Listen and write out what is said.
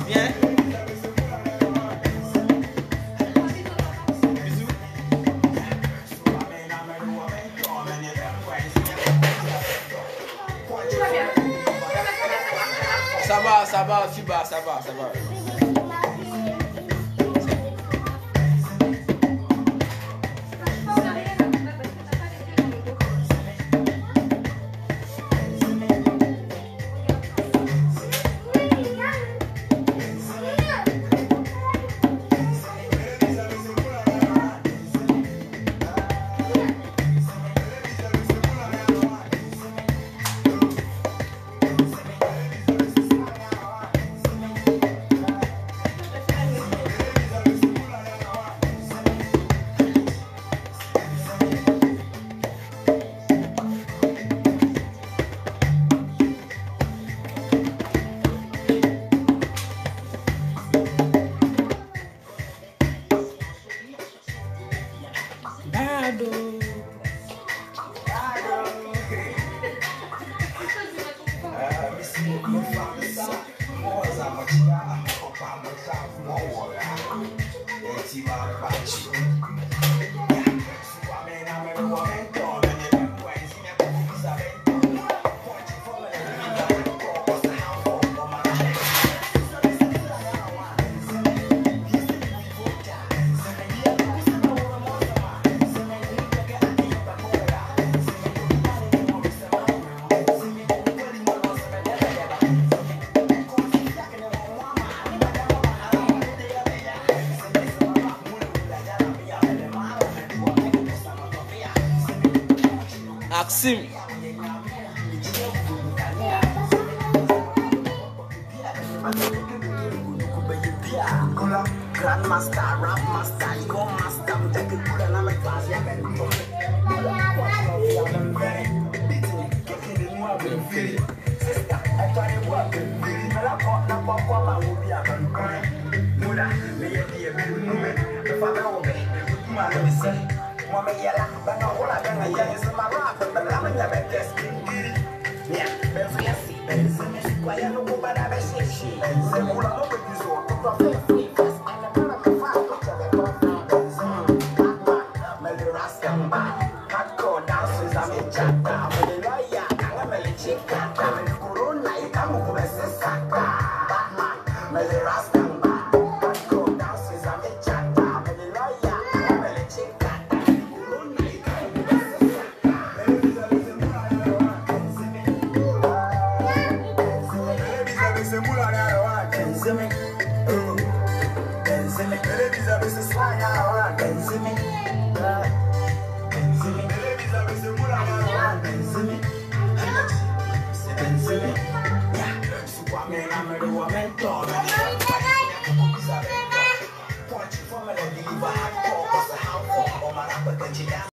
Viens. Ça va, Fiba, ça va. Maxime. Grandmaster, rap master, go master, take it good and I'm a class, yeah, sister, I try to work, but I caught the pop while I will be a man. Muda, may it be a big woman, if I know me, my name is Mama Yella, but no one I can hear is my rap, but I'm a best yeah, but fancy, and it's a miss, why I know what I say, she, and say, well, I'm over you, so I'm going to murder or mentor. Punch from a believer, hardcore, cause a house for my rapper,